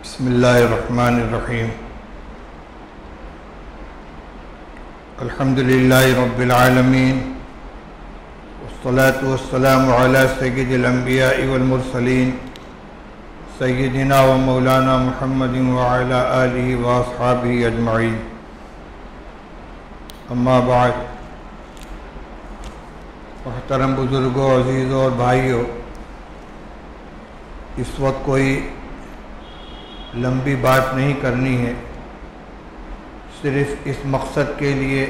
بسم اللہ الرحمن الرحیم الحمد للہ رب العالمین والصلاة والسلام علی سید الانبیاء والمرسلین سیدنا و مولانا محمد وعلی آلہ واصحابہ اجمعین اما بعد محترم بزرگوں، عزیزوں اور بھائیوں، اس وقت کوئی لمبی بات نہیں کرنی ہے، صرف اس مقصد کے لیے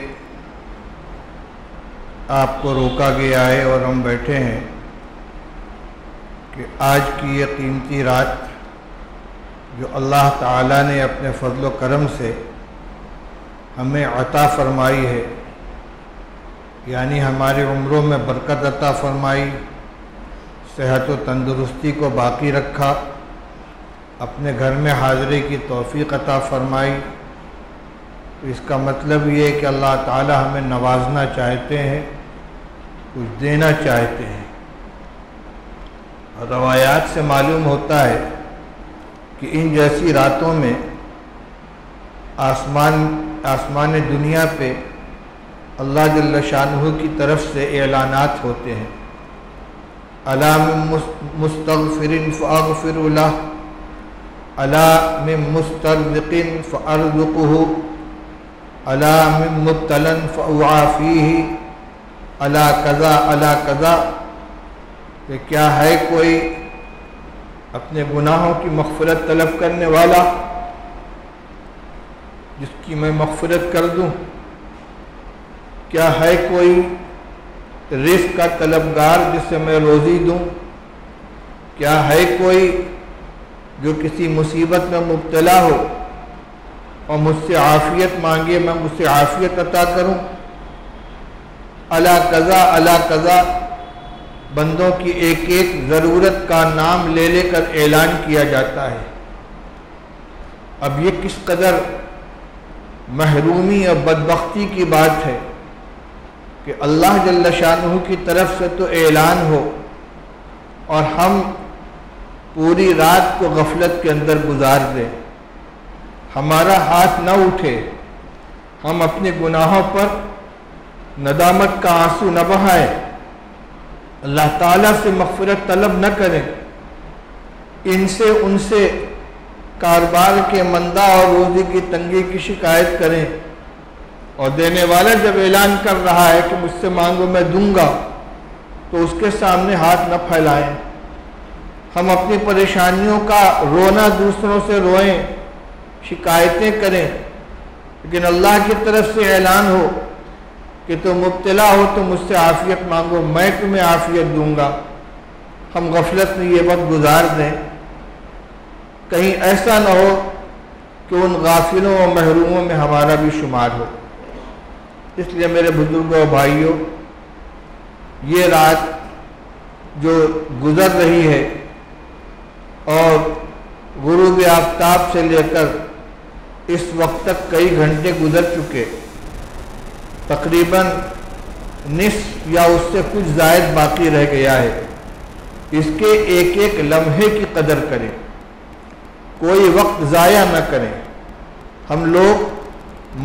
آپ کو روکا گیا ہے اور ہم بیٹھے ہیں کہ آج کی یہ قیمتی رات جو اللہ تعالیٰ نے اپنے فضل و کرم سے ہمیں عطا فرمائی ہے، یعنی ہماری عمروں میں برکت عطا فرمائی، صحت و تندرستی کو باقی رکھا، اپنے گھر میں حاضری کی توفیق عطا فرمائی، تو اس کا مطلب یہ ہے کہ اللہ تعالی ہمیں نوازنا چاہتے ہیں، کچھ دینا چاہتے ہیں۔ روایات سے معلوم ہوتا ہے کہ ان جیسی راتوں میں آسمان دنیا پہ اللہ جل شانہ کی طرف سے اعلانات ہوتے ہیں، الا من مستغفر فاغفر لہ، الا من مسترزق فارزقہ، الا من مبتلا فاعافیہ، الا کذا الا کذا، کہ کیا ہے کوئی اپنے گناہوں کی مغفرت طلب کرنے والا جس کی میں مغفرت کر دوں؟ کیا ہے کوئی رزق کا طلبگار جس سے میں روزی دوں؟ کیا ہے کوئی جو کسی مصیبت میں مبتلا ہو اور مجھ سے عافیت مانگے، میں مجھ سے عافیت عطا کروں؟ الا قضا الا قضا، بندوں کی ایک ایک ضرورت کا نام لے لے کر اعلان کیا جاتا ہے۔ اب یہ کس قدر محرومی اور بدبختی کی بات ہے کہ اللہ جل شانہ کی طرف سے تو اعلان ہو اور ہم پوری رات کو غفلت کے اندر گزار دیں، ہمارا ہاتھ نہ اٹھے، ہم اپنے گناہوں پر ندامت کا آنسو نہ بہائیں، اللہ تعالیٰ سے مغفرت طلب نہ کریں، ان سے ان سے کاروبار کے مندہ اور روزی کی تنگی کی شکایت کریں، اور دینے والا جب اعلان کر رہا ہے کہ مجھ سے مانگو میں دوں گا تو اس کے سامنے ہاتھ نہ پھیلائیں۔ ہم اپنی پریشانیوں کا رونا دوسروں سے روئیں، شکایتیں کریں، لیکن اللہ کی طرف سے اعلان ہو کہ تم مبتلا ہو تو مجھ سے عافیت مانگو، میں تمہیں عافیت دوں گا، ہم غفلت میں یہ وقت گزار دیں، کہیں ایسا نہ ہو کہ ان غافلوں اور محروموں میں ہمارا بھی شمار ہو۔ اس لیے میرے بزرگوں اور بھائیوں، یہ رات جو گزر رہی ہے اور غروب آفتاب سے لے کر اس وقت تک کئی گھنٹے گزر چکے، تقریباً نصف یا اس سے کچھ زائد باقی رہ گیا ہے، اس کے ایک ایک لمحے کی قدر کریں، کوئی وقت ضائع نہ کریں۔ ہم لوگ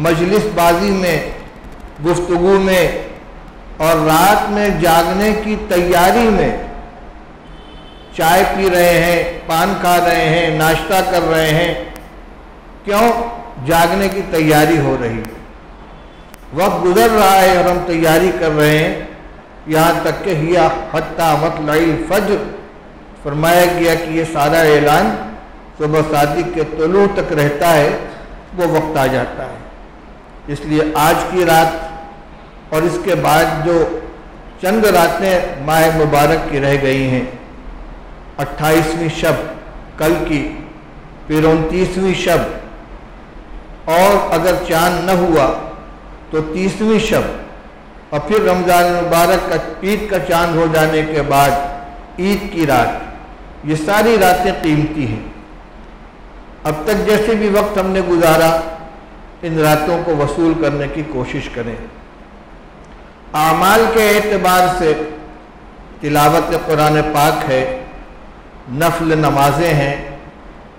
مجلس بازی میں، گفتگو میں اور رات میں جاگنے کی تیاری میں چائے پی رہے ہیں، پان کھا رہے ہیں، ناشتہ کر رہے ہیں، کیوں؟ جاگنے کی تیاری ہو رہی ہے، وقت گزر رہا ہے اور ہم تیاری کر رہے ہیں، یہاں تک کہ ہی حتی مطلع الفجر، فرمایا گیا کہ یہ سارا اعلان صبح صادق کے طلوع تک رہتا ہے، وہ وقت آ جاتا ہے۔ اس لیے آج کی رات اور اس کے بعد جو چند راتیں ماہ مبارک کی رہ گئی ہیں، 28ویں شب کل کی، پھر 29ویں شب، اور اگر چاند نہ ہوا تو 30ویں شب، اور پھر رمضان مبارک کا عید کا چاند ہو جانے کے بعد عید کی رات، یہ ساری راتیں قیمتی ہیں۔ اب تک جیسے بھی وقت ہم نے گزارا، ان راتوں کو وصول کرنے کی کوشش کریں۔ اعمال کے اعتبار سے تلاوت قرآن پاک ہے، نفل نمازیں ہیں،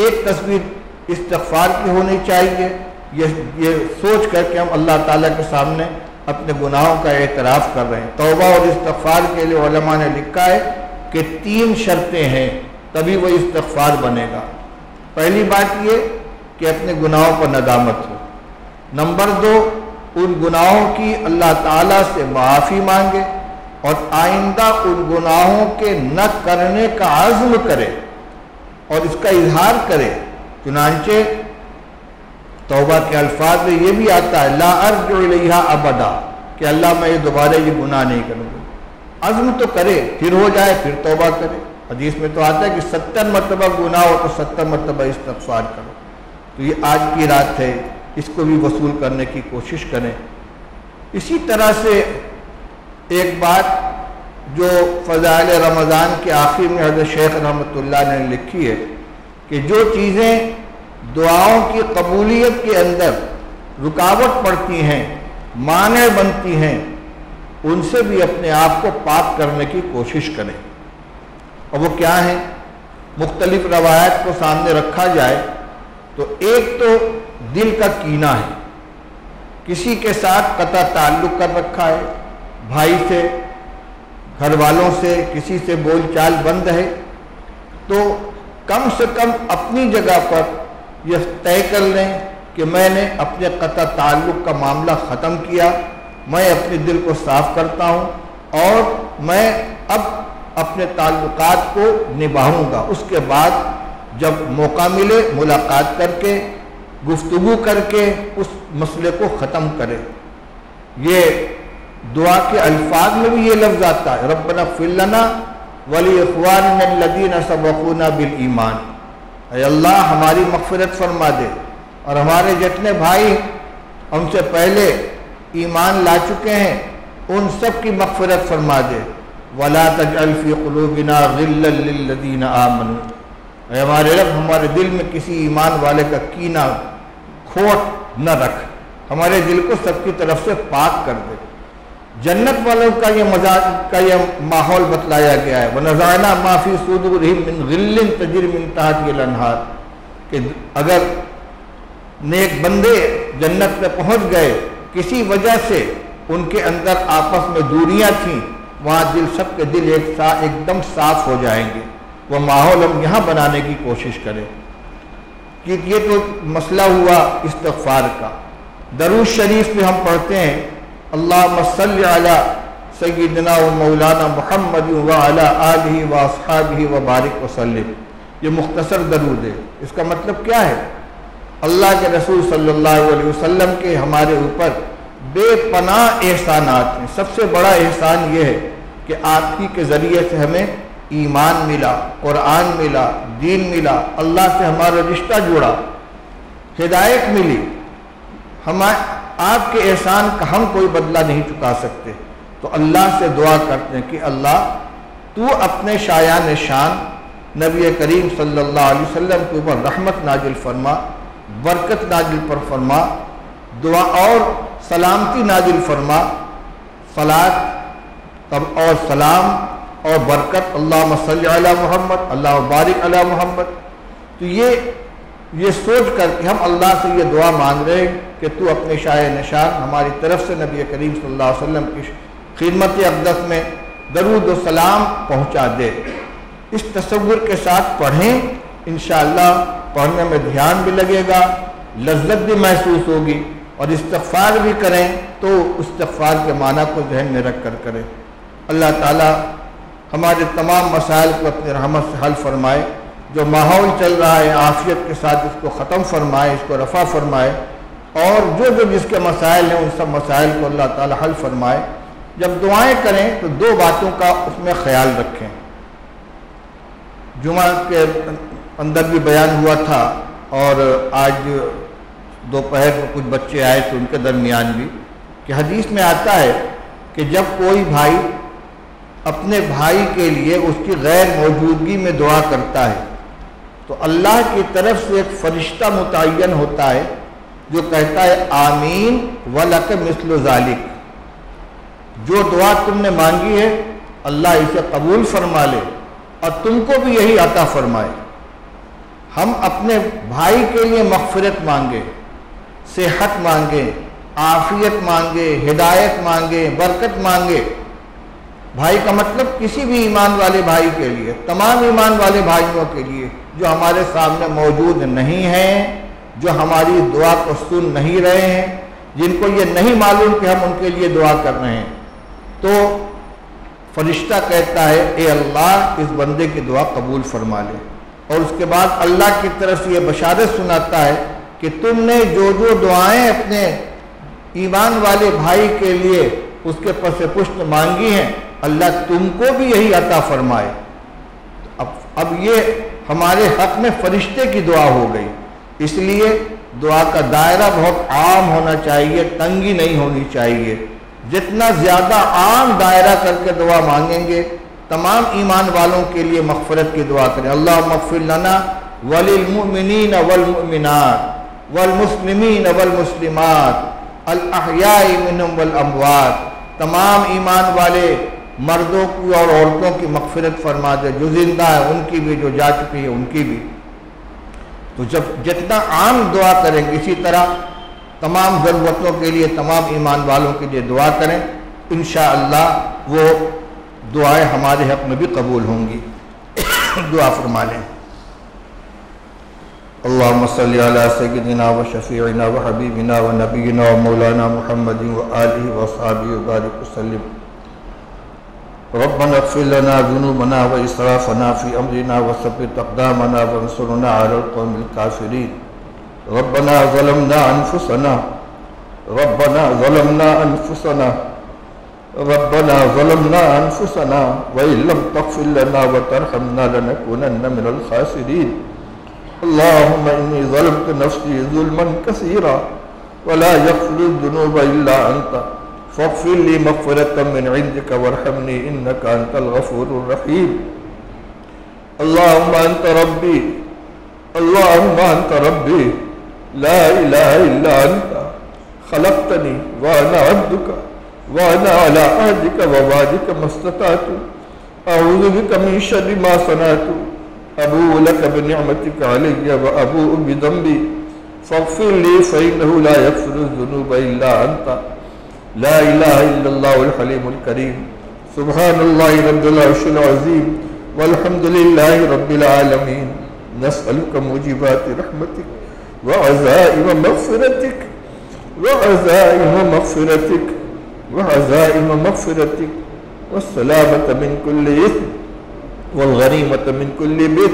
ایک تصویر استغفار کی ہونی چاہیے، یہ سوچ کر کہ ہم اللہ تعالیٰ کے سامنے اپنے گناہوں کا اعتراف کر رہے ہیں۔ توبہ اور استغفار کے لیے علماء نے لکھا ہے کہ 3 شرطیں ہیں تبھی وہ استغفار بنے گا۔ پہلی بات یہ کہ اپنے گناہوں پر ندامت ہو۔ نمبر 2، ان گناہوں کی اللہ تعالیٰ سے معافی مانگے اور آئندہ ان گناہوں کے نہ کرنے کا عزم کرے اور اس کا اظہار کرے۔ چنانچہ توبہ کے الفاظ میں یہ بھی آتا ہے لا ارجع الیہا ابدا، کہ اللہ میں یہ دوبارہ یہ گناہ نہیں کروں گا۔ عزم تو کرے، پھر ہو جائے پھر توبہ کرے۔ حدیث میں تو آتا ہے کہ 70 مرتبہ گناہ ہو تو 70 مرتبہ استغفار کرو۔ تو یہ آج کی رات ہے، اس کو بھی وصول کرنے کی کوشش کریں۔ اسی طرح سے ایک بات جو فضائل رمضان کے آخر میں حضرت شیخ رحمۃ اللہ نے لکھی ہے کہ جو چیزیں دعاؤں کی قبولیت کے اندر رکاوٹ پڑتی ہیں، مانع بنتی ہیں، ان سے بھی اپنے آپ کو پاک کرنے کی کوشش کریں۔ اور وہ کیا ہیں؟ مختلف روایات کو سامنے رکھا جائے تو ایک تو دل کا کینہ ہے، کسی کے ساتھ قطع تعلق کر رکھا ہے، بھائی سے، گھر والوں سے، کسی سے بول چال بند ہے، تو کم سے کم اپنی جگہ پر یہ طے کر لیں کہ میں نے اپنے قطع تعلق کا معاملہ ختم کیا، میں اپنے دل کو صاف کرتا ہوں اور میں اب اپنے تعلقات کو نبھاؤں گا۔ اس کے بعد جب موقع ملے ملاقات کر کے، گفتگو کر کے اس مسئلے کو ختم کرے۔ یہ دعا کے الفاظ میں بھی یہ لفظ آتا ہے ربنا اغفر لنا ولاخواننا الذین سبقونا بالایمان، اے اللہ ہماری مغفرت فرما دے اور ہمارے جتنے بھائی ہم سے پہلے ایمان لا چکے ہیں ان سب کی مغفرت فرما دے۔ ولا تجعل فی قلوبنا غلا للذین آمنوا، اے ہمارے رب ہمارے دل میں کسی ایمان والے کا کینہ کھوٹ نہ رکھ، ہمارے دل کو سب کی طرف سے پاک کر دے۔ جنت والوں کا یہ مزاج کا یہ ماحول بتلایا گیا ہے وَنَزَعْنَا مَا فِي صُدُورِهِم مِّن غِلٍّ تَجْرِي مِن تَحْتِهَا الْأَنْهَارُ، کہ اگر نیک بندے جنت میں پہنچ گئے، کسی وجہ سے ان کے اندر آپس میں دوریاں تھیں، وہاں سب کے دل ایک دم صاف ہو جائیں گے۔ وہ ماحول ہم یہاں بنانے کی کوشش کریں۔ کہ یہ تو مسئلہ ہوا استغفار کا۔ درود شریف میں ہم پڑھتے ہیں اللہم صلی علی سیدنا و مولانا محمد وعلی آلہ و اصحابہ و بارک وسلم۔ یہ مختصر درود ہے۔ اس کا مطلب کیا ہے؟ اللہ کے رسول صلی اللہ علیہ وسلم کے ہمارے اوپر بے پناہ احسانات ہیں۔ سب سے بڑا احسان یہ ہے کہ آپ ہی کے ذریعے سے ہمیں ایمان ملا، قرآن ملا، دین ملا، اللہ سے ہمارا رشتہ جڑا، ہدایت ملی۔ آپ کے احسان کا ہم کوئی بدلہ نہیں چکا سکتے، تو اللہ سے دعا کرتے ہیں کہ اللہ تو اپنے شایان شان نبی کریم صلی اللہ علیہ وسلم کے اوپر رحمت نازل فرما، برکت نازل پر فرما، دعا اور سلامتی نازل فرما، صلاۃ اور سلام اور برکت، اللہم صلی علی محمد، اللہ بارک علی محمد۔ تو یہ سوچ کر کہ ہم اللہ سے یہ دعا مانگ رہے ہیں کہ تو اپنے شایع نشان ہماری طرف سے نبی کریم صلی اللہ علیہ وسلم کی خدمت اقدس میں درود و سلام پہنچا دے۔ اس تصور کے ساتھ پڑھیں، انشاءاللہ پڑھنے میں دھیان بھی لگے گا، لذت بھی محسوس ہوگی، اور استغفار بھی کریں تو استغفار کے معنی کو ذہن میں رکھ کر کریں۔ اللہ تعالی ہمارے تمام مسائل کو اپنے رحمت سے حل فرمائے، جو ماحول چل رہا ہے عافیت کے ساتھ اس کو ختم فرمائے، اس کو رفع فرمائے، اور جو جس کے مسائل ہیں ان سب مسائل کو اللہ تعالی حل فرمائے۔ جب دعائیں کریں تو 2 باتوں کا اس میں خیال رکھیں۔ جمعہ کے اندر بھی بیان ہوا تھا اور آج دوپہر کو کچھ بچے آئے تھے ان کے درمیان بھی، کہ حدیث میں آتا ہے کہ جب کوئی بھائی اپنے بھائی کے لیے اس کی غیر موجودگی میں دعا کرتا ہے تو اللہ کی طرف سے ایک فرشتہ متعین ہوتا ہے جو کہتا ہے آمین وَلَكَ مِثْلُ ذَلِكَ، جو دعا تم نے مانگی ہے اللہ اسے قبول فرما لے اور تم کو بھی یہی عطا فرمائے۔ ہم اپنے بھائی کے لیے مغفرت مانگے، صحت مانگے، عافیت مانگے، ہدایت مانگے، برکت مانگے، بھائی کا مطلب کسی بھی ایمان والے بھائی کے لیے، تمام ایمان والے بھائیوں کے لیے جو ہمارے سامنے موجود نہیں ہیں، جو ہماری دعا کو سن نہیں رہے ہیں، جن کو یہ نہیں معلوم کہ ہم ان کے لیے دعا کر رہے ہیں، تو فرشتہ کہتا ہے اے اللہ اس بندے کی دعا قبول فرما لے، اور اس کے بعد اللہ کی طرف سے یہ بشارت سناتا ہے کہ تم نے جو جو دعائیں اپنے ایمان والے بھائی کے لیے اس کے پس پشت مانگی ہیں، اللہ تم کو بھی یہی عطا فرمائے۔ اب یہ ہمارے حق میں فرشتے کی دعا ہو گئی، اس لیے دعا کا دائرہ بہت عام ہونا چاہیے، تنگی نہیں ہونی چاہیے۔ جتنا زیادہ عام دائرہ کر کے دعا مانگیں گے، تمام ایمان والوں کے لیے مغفرت کی دعا کریں، اللہم اغفر لنا وللمؤمنین والمؤمنات والمسلمین والمسلمات الاحیاء منہم والاموات، تمام ایمان والے مردوں کی اور عورتوں کی مغفرت فرما دے، جو زندہ ہے ان کی بھی، جو جا چکی ہے ان کی بھی۔ تو جب جتنا عام دعا کریں گے، اسی طرح تمام ضرورتوں کے لیے، تمام ایمان والوں کے لیے دعا کریں، انشاءاللہ وہ دعائیں ہمارے حق میں بھی قبول ہوں گی۔ دعا فرما لیں۔ اللہم صلی علی سیدنا و شفیعنا و حبیبنا و نبینا و مولانا محمد و آلہ و صحابہ و بارک وسلم۔ ربنا اغفر لنا ذنوبنا و اسرافنا فی امرنا و ثبت اقدامنا وانصرنا علی القوم الکافرین۔ ربنا ظلمنا انفسنا وإن لم تغفر لنا وترحمنا لنكونن من الخاسرين۔ اللهم إني ظلمت نفسي ظلما كثيرا ولا يغفر الذنوب إلا أنت فاغفر لي مغفرة من عندك وارحمني إنك أنت الغفور الرحيم۔ اللهم أنت ربي لا إله إلا أنت خلقتني وأنا عبدك وأنا على عهدك ووعدك ما استطعت أعوذ بك من شر ما صنعت أبوء لك بنعمتك علي وأبوء بذنبي فاغفر لي فإنه لا يغفر الذنوب إلا أنت لا إله إلا الله الحليم الكريم۔ سبحان الله رب العرش العظيم والحمد لله رب العالمين۔ نسألك موجبات رحمتك وعزائم مغفرتك والسلامة من كل إثم والغنيمة من كل بر۔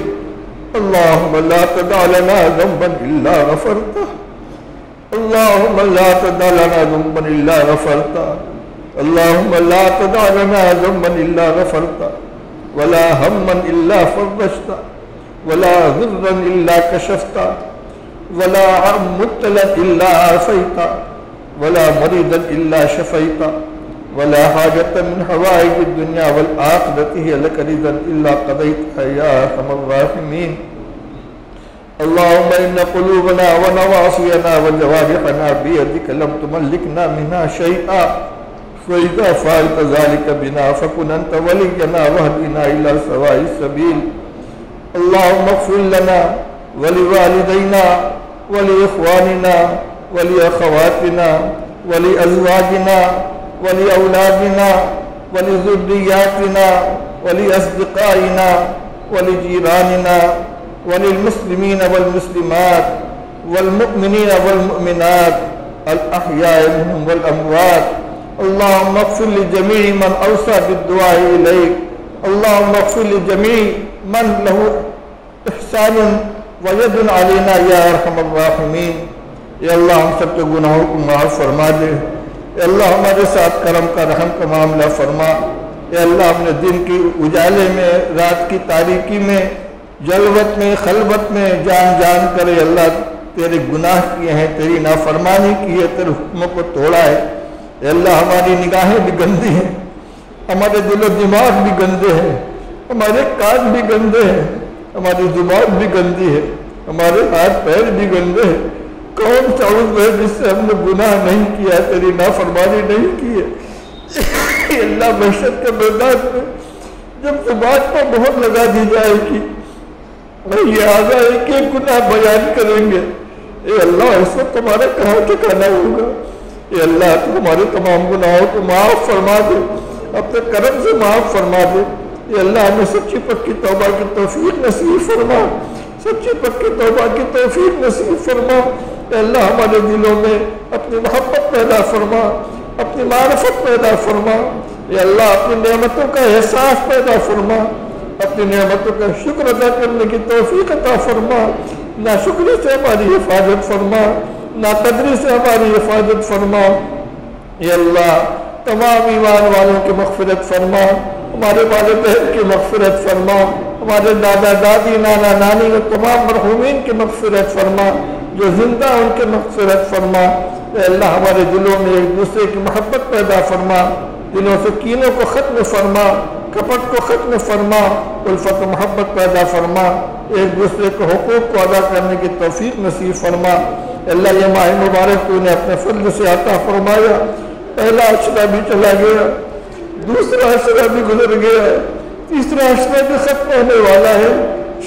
اللهم لا تدع لنا ذنبا إلا غفرته، اللهم لا تدع لنا ذنبا إلا غفرته، اللهم لا تدع لنا ذنبا إلا غفرته، ولا هما إلا فرجته، ولا ضرا إلا كشفته، ولا مبتلا إلا عافيته، ولا مريضا إلا شفيته، ولا حاجة من حوائج الدنيا والآخرة هي لك رضا إلا قضيتها يا أرحم الراحمين۔ اللهم إن قلوبنا ونواصينا وجوارحنا بيدك لم تملكنا منها شيئا، فإذا فعلت ذلك بنا فكن أنت ولينا واهدنا إلى سواء السبيل۔ اللهم اغفر لنا ولوالدينا ولإخواننا ولأخواتنا ولأزواجنا ولأولادنا ولذرياتنا ولأصدقائنا ولجيراننا وللمسلمين والمسلمات والمؤمنين والمؤمنات الأحياء منهم والأموات۔ اللهم اغفر لجميع من أوصى بالدعاء إليك، اللهم اغفر لجميع من له احسان وید علینا یا ارحم الراحمین۔ یا اللہ ہم سب کے گناہوں کو معاف فرما دے، یا اللہ ہمارے ساتھ کرم کا رحم کا معاملہ فرما، یا اللہ ہم نے دن کی اجالے میں، رات کی تاریکی میں، جلوت میں، خلوت میں جان کر یا اللہ تیرے گناہ کیے ہیں، تیری نافرمانی کی ہے، تیرے حکموں کو توڑا ہے۔ یا اللہ ہماری نگاہیں بھی گندی ہیں، ہمارے دل و دماغ بھی گندے ہیں، ہمارے کان بھی گندے ہیں، ہماری زبان بھی گندی ہے، ہمارے ہاتھ پیر بھی گندے ہیں۔ کون سا عضو ہے جس سے ہم نے گناہ نہیں کیا، تیری نافرمانی نہیں کی ہے؟ اللہ محشر کے میدان میں جب زبان پر مہر لگا دی جائے گی، لہذا ایک ایک گناہ بیان کریں گے. اے اللہ اس وقت تمہارا کہاں ٹھکانا ہوگا. اے اللہ تو ہمارے تمام گناہوں کو معاف فرما دے, اپنے کرم سے معاف فرما دے. اے اللہ ہمیں سچی پکی توبہ کی توفیق نصیب فرما, سچی پکی توبہ کی توفیق نصیب فرما. اے اللہ ہمارے دلوں میں اپنی محبت پیدا فرما, اپنی معرفت پیدا فرما. اے اللہ اپنی نعمتوں کا احساس پیدا فرما, اپنی نعمتوں کا شکر ادا کرنے کی توفیق عطا فرما. ناشکری سے ہماری حفاظت فرما, ناقدری سے ہماری حفاظت فرما. اے اللہ تمام ایمان والوں کی مغفرت فرما, ہمارے والدین کی مغفرت فرما, ہمارے دادا دادی نانا نانی اور تمام مرحومین کی مغفرت فرما, جو زندہ ان کی مغفرت فرما. اے اللہ ہمارے دلوں میں ایک دوسرے کی محبت پیدا فرما, دلوں سے کینوں کو ختم فرما, کپٹ کو ختم فرما, الفت و محبت پیدا فرما, ایک دوسرے کے حقوق کو ادا کرنے کی توفیق نصیب فرما. اللہ یہ ماہ مبارک تو نے اپنے فضل سے عطا فرمایا. پہلا عشرہ بھی چلا گیا, دوسرا عشرہ بھی گزر گیا, تیسرا عشرہ بھی ختم ہونے والا ہے.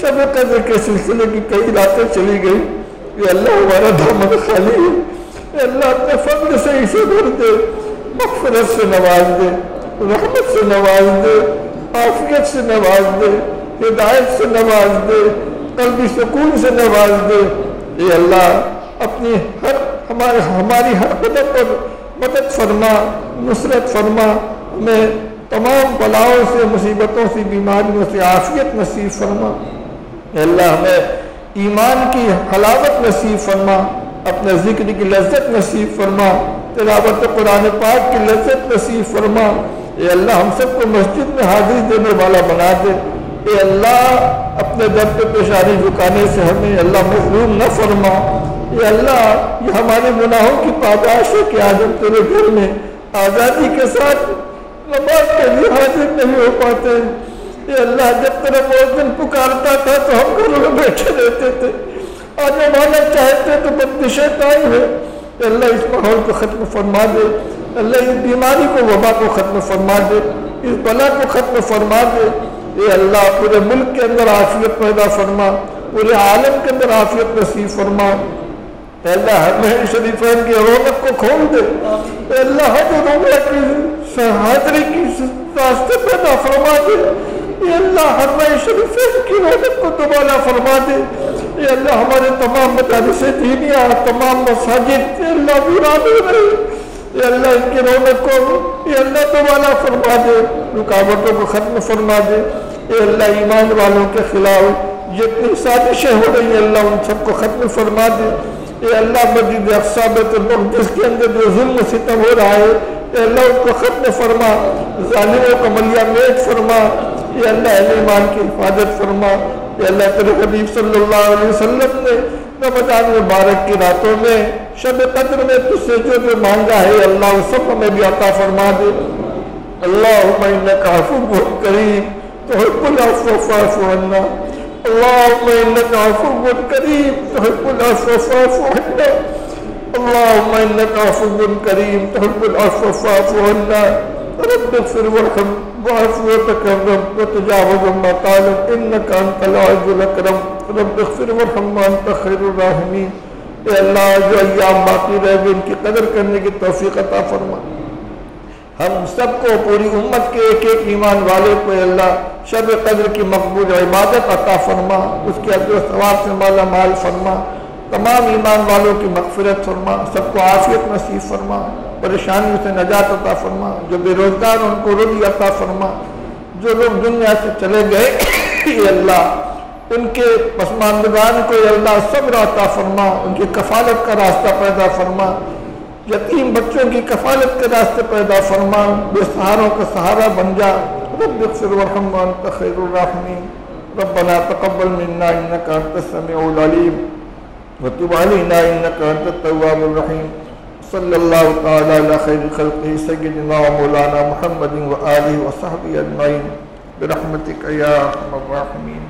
شب قدر کے سلسلے کی کئی راتیں چلی گئی. یہ اللہ ہمارا دامن خالی ہے. اے اللہ اپنے فضل سے اسے بھر دے, مغفرت سے نواز دے, رحمت سے نواز دے, عافیت سے نواز دے, ہدایت سے نواز دے, قلبی سکون سے نواز دے. اے اللہ اپنی ہماری ہر قدم پر مدد فرما, نصرت فرما, ہمیں تمام بلاؤں سے, مصیبتوں سے, بیماریوں سے عافیت نصیب فرما. اے اللہ ہمیں ایمان کی حلاوت نصیب فرما, اپنے ذکر کی لذت نصیب فرما, تلاوت قرآن پاک کی لذت نصیب فرما. اے اللہ ہم سب کو مسجد میں حاضری دینے والا بنا دے. اے اللہ اپنے در پہ پیشانی جھکانے سے ہمیں اللہ محروم نہ فرما. اے اللہ یہ ہمارے گناہوں کی پاداش ہے کہ آج ہم تیرے گھر میں آزادی کے ساتھ نماز کے لیے حاضر نہیں ہو پاتے. اے اللہ جب تیرا مؤذن پکارتا تھا تو ہم گھروں میں بیٹھے رہتے تھے, آج ہم آنا چاہتے تو بندشیں قائم ہے. اے اللہ اس ماحول کو ختم فرما دے. اللہ اس بیماری کو, وبا کو ختم فرما دے, اس بلا کو ختم فرما دے. اے اللہ پورے ملک کے اندر عافیت پیدا فرما, پورے عالم کے اندر عافیت نصیب فرما. اے اللہ حرمین شریفین کی رونق کو کھول دے. اے اللہ حج و عمرہ کی حاضری کی راستے پیدا فرما دے. اے اللہ حرمین شریفین کی رونق کو دوبارہ فرما دے. اے اللہ ہمارے تمام مدارس دینیہ, تمام مساجد اے اللہ ویران ہو رہے. اے اللہ ان کی رونق کو اے اللہ دوبارہ فرما دے, رکاوٹوں کو ختم فرما دے. اے اللہ ایمان والوں کے خلاف جتنی سازشیں ہو رہی ہیں اللہ ان سب کو ختم فرما دے. اے اللہ مسجد اقصی بیت المقدس کے اندر جو ظلم و ستم ہو رہا ہے اے اللہ اس کو ختم فرما, ظالموں کو ملیہ میٹ فرما. اے اللہ اہل ایمان کی حفاظت فرما. اے اللہ تیرے حبیب صلی اللہ علیہ وسلم نے رمضان مبارک کی راتوں میں شب قدر میں تجھ سے جو مانگا ہے اللہ وہ سب ہمیں بھی عطا فرما دے. اللہم انک عفو کریم تحب العفو فاعف عنا. اللہم انک عفو کریم تحب العفو فاعف عنا. اللہم انک عفو کریم تحب العفو فاعف عنا. رب اغفر وارحم واعف وتکرم وتجاوز عما تعلم انک انت العز الاکرم. رب اغفر وارحم وانت خیر الراحمین. اے اللہ جو ایام باقی رہ گئے ان کی قدر کرنے کی توفیق عطا فرما. ہم سب کو, پوری امت کے ایک ایک ایمان والے کو اے اللہ شب قدر کی مقبول عبادت عطا فرما, اس کے اجر و ثواب سے مالا مال فرما. تمام ایمان والوں کی مغفرت فرما, سب کو عافیت نصیب فرما, پریشانیوں سے نجات عطا فرما. جو بے روزگار ان کو روزی عطا فرما. جو لوگ دنیا سے چلے گئے اے اللہ ان کے پسماندگان کو اے اللہ صبر عطا فرما, ان کی کفالت کا راستہ پیدا فرما. یتیم بچوں کی کفالت کے راستے پیدا فرما, بے سہاروں کا سہارا بن جا. رب اغفر وارحم وانت خیر الراحمین. ربنا تقبل منا انک انت السمیع العلیم وتب علینا انک انت التواب الرحیم. صلی اللہ تعالی علی خیر خلقہ سیدنا و مولانا محمد و آلہ و صحبہ اجمعین برحمتک یا ارحم الراحمین.